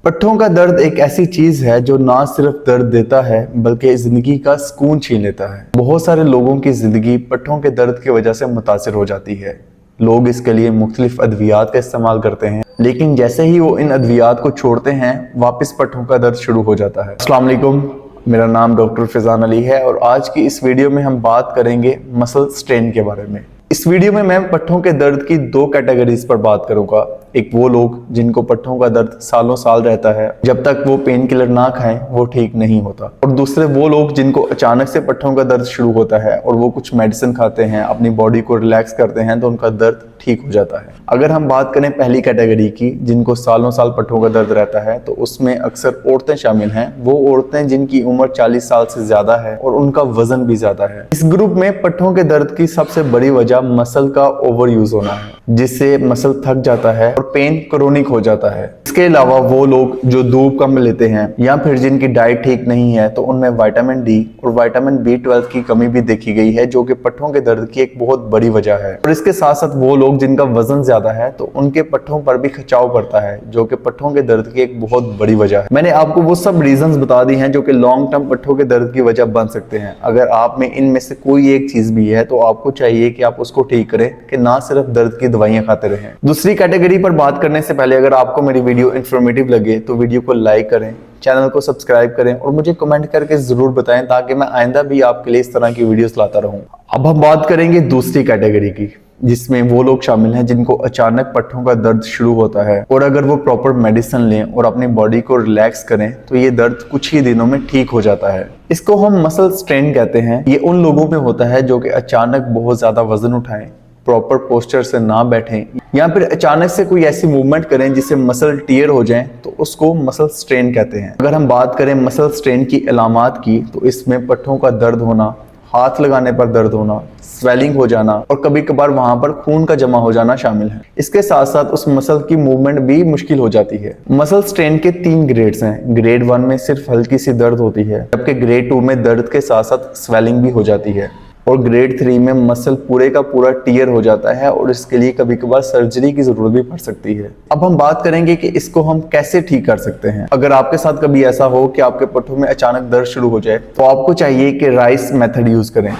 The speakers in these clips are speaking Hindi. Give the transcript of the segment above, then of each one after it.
पट्ठों का दर्द एक ऐसी चीज है जो ना सिर्फ दर्द देता है बल्कि जिंदगी का सुकून छीन लेता है। बहुत सारे लोगों की जिंदगी पट्ठों के दर्द की वजह से मुतासिर हो जाती है। लोग इसके लिए मुख्तलिफ अद्वियात का इस्तेमाल करते हैं, लेकिन जैसे ही वो इन अद्वियात को छोड़ते हैं वापस पट्ठों का दर्द शुरू हो जाता है। अस्सलाम वालेकुम, मेरा नाम डॉक्टर फैजान अली है और आज की इस वीडियो में हम बात करेंगे मसल स्ट्रेन के बारे में। इस वीडियो में मैं पट्ठों के दर्द की दो कैटेगरीज पर बात करूंगा। एक वो लोग जिनको पट्ठों का दर्द सालों साल रहता है, जब तक वो पेन किलर ना खाएं वो ठीक नहीं होता, और दूसरे वो लोग जिनको अचानक से पट्ठों का दर्द शुरू होता है और वो कुछ मेडिसिन खाते हैं, अपनी बॉडी को रिलैक्स करते हैं तो उनका दर्द ठीक हो जाता है। अगर हम बात करें पहली कैटेगरी की, जिनको सालों साल पट्ठों का दर्द रहता है, तो उसमें अक्सर औरतें शामिल हैं। वो औरतें जिनकी उम्र 40 साल से ज्यादा है और उनका वजन भी ज्यादा है। इस ग्रुप में पट्ठों के दर्द की सबसे बड़ी वजह मसल का ओवर यूज होना है, जिससे मसल थक जाता है और पेन क्रोनिक हो जाता है। इसके अलावा वो लोग जो धूप कम लेते हैं या फिर जिनकी डाइट ठीक नहीं है, तो उनमें विटामिन डी और विटामिन B12 की कमी भी देखी गई है, जो कि पट्ठों के दर्द की एक बहुत बड़ी वजह है। और इसके साथ साथ वो लोग जिनका वजन ज्यादा है, तो उनके पट्ठों पर भी खिंचाव पड़ता है, जो कि पट्ठों के दर्द की एक बहुत बड़ी वजह है। मैंने आपको वो सब रीजंस बता दी हैं जो कि लॉन्ग टर्म पट्ठों के दर्द की वजह बन सकते हैं। अगर आप में इनमें से कोई एक चीज भी है तो आपको चाहिए कि आप उसको ठीक करें, कि ना सिर्फ दर्द की दवाइयां खाते रहें। दूसरी कैटेगरी पर बात करने से पहले अगर आपको मेरी वीडियो इंफॉर्मेटिव लगे तो वीडियो को लाइक करें, चैनल को सब्सक्राइब करें और मुझे कमेंट करके जरूर बताएं, ताकि मैं आइंदा भी आपके लिए इस तरह की वीडियोस लाता रहूं। अब हम बात करेंगे दूसरी कैटेगरी की, जिसमें वो लोग शामिल हैं जिनको अचानक पट्ठों का दर्द शुरू होता है और अगर वो प्रॉपर मेडिसिन लें और अपनी बॉडी को रिलैक्स करें तो ये दर्द कुछ ही दिनों में ठीक हो जाता है। इसको हम मसल स्ट्रेन कहते हैं। ये उन लोगों में होता है जो कि अचानक बहुत ज्यादा वजन उठाएं, प्रॉपर पोस्चर से ना बैठें या फिर अचानक से कोई ऐसी मूवमेंट करें जिससे मसल टियर हो जाएं, तो उसको मसल स्ट्रेन कहते हैं। अगर हम बात करें मसल स्ट्रेन की अलामात की, तो इसमें पट्ठों का दर्द होना, हाथ लगाने पर दर्द होना, स्वेलिंग हो जाना और कभी कभार वहां पर खून का जमा हो जाना शामिल है। इसके साथ साथ उस मसल की मूवमेंट भी मुश्किल हो जाती है। मसल स्ट्रेन के 3 ग्रेड्स हैं। ग्रेड 1 में सिर्फ हल्की सी दर्द होती है, जबकि ग्रेड 2 में दर्द के साथ साथ स्वेलिंग भी हो जाती है, और ग्रेड 3 में मसल पूरे का पूरा टियर हो जाता है और इसके लिए कभी कभार सर्जरी की जरूरत भी पड़ सकती है। अब हम बात करेंगे कि इसको हम कैसे ठीक कर सकते हैं। अगर आपके साथ कभी ऐसा हो कि आपके पट्ठों में अचानक दर्द शुरू हो जाए, तो आपको चाहिए कि राइस मेथड यूज करें।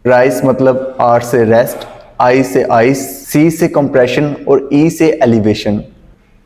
राइस मतलब R से रेस्ट, I से आइस, C से कंप्रेशन और E से एलिवेशन।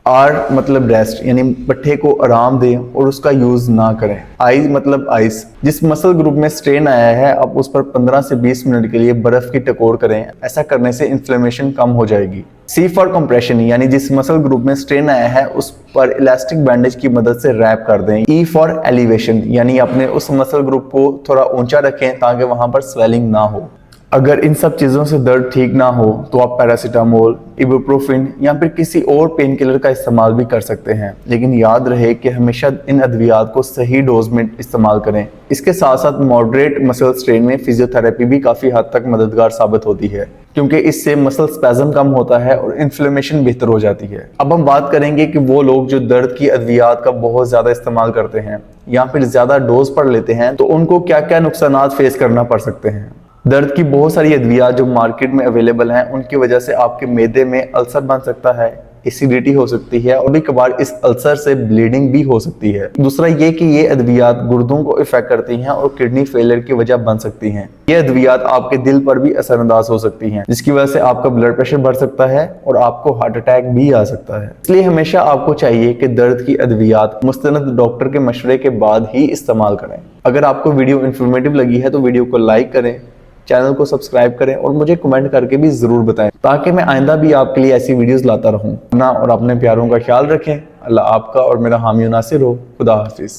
R मतलब रेस्ट, यानी पट्ठे को आराम दें और उसका यूज ना करें। I मतलब आइस, जिस मसल ग्रुप में स्ट्रेन आया है आप उस पर 15 से 20 मिनट के लिए बर्फ की टकोर करें। ऐसा करने से इन्फ्लेमेशन कम हो जाएगी। C फॉर कंप्रेशन, यानी जिस मसल ग्रुप में स्ट्रेन आया है उस पर इलास्टिक बैंडेज की मदद से रैप कर दें। E फॉर एलिवेशन, यानी अपने उस मसल ग्रुप को थोड़ा ऊंचा रखें ताकि वहां पर स्वेलिंग ना हो। अगर इन सब चीज़ों से दर्द ठीक ना हो तो आप पैरासीटामोल, इबुप्रोफेन या फिर किसी और पेन किलर का इस्तेमाल भी कर सकते हैं, लेकिन याद रहे कि हमेशा इन अद्वियात को सही डोज में इस्तेमाल करें। इसके साथ साथ मॉडरेट मसल स्ट्रेन में फिजियोथेरेपी भी काफ़ी हद तक मददगार साबित होती है, क्योंकि इससे मसल स्पैज़म कम होता है और इन्फ्लेमेशन बेहतर हो जाती है। अब हम बात करेंगे कि वो लोग जो दर्द की अद्वियात का बहुत ज़्यादा इस्तेमाल करते हैं या फिर ज़्यादा डोज पर लेते हैं, तो उनको क्या क्या नुकसानात फेस करना पड़ सकते हैं। दर्द की बहुत सारी अद्वियात जो मार्केट में अवेलेबल हैं, उनकी वजह से आपके मैदे में अल्सर बन सकता है, एसिडिटी हो सकती है और कभी कभार इस अल्सर से ब्लीडिंग भी हो सकती है। दूसरा ये कि ये अद्वियात गुर्दों को इफेक्ट करती हैं और किडनी फेलियर की वजह बन सकती हैं। ये अद्वियात आपके दिल पर भी असरअंदाज हो सकती हैं, जिसकी वजह से आपका ब्लड प्रेशर बढ़ सकता है और आपको हार्ट अटैक भी आ सकता है। इसलिए हमेशा आपको चाहिए कि दर्द की अद्वियात मुस्तनद डॉक्टर के मशवरे के बाद ही इस्तेमाल करें। अगर आपको वीडियो इंफॉर्मेटिव लगी है तो वीडियो को लाइक करें, चैनल को सब्सक्राइब करें और मुझे कमेंट करके भी जरूर बताएं, ताकि मैं आइंदा भी आपके लिए ऐसी वीडियोस लाता रहूं। अपना और अपने प्यारों का ख्याल रखें। अल्लाह आपका और मेरा हामी नासिर हो। खुदा हाफिज।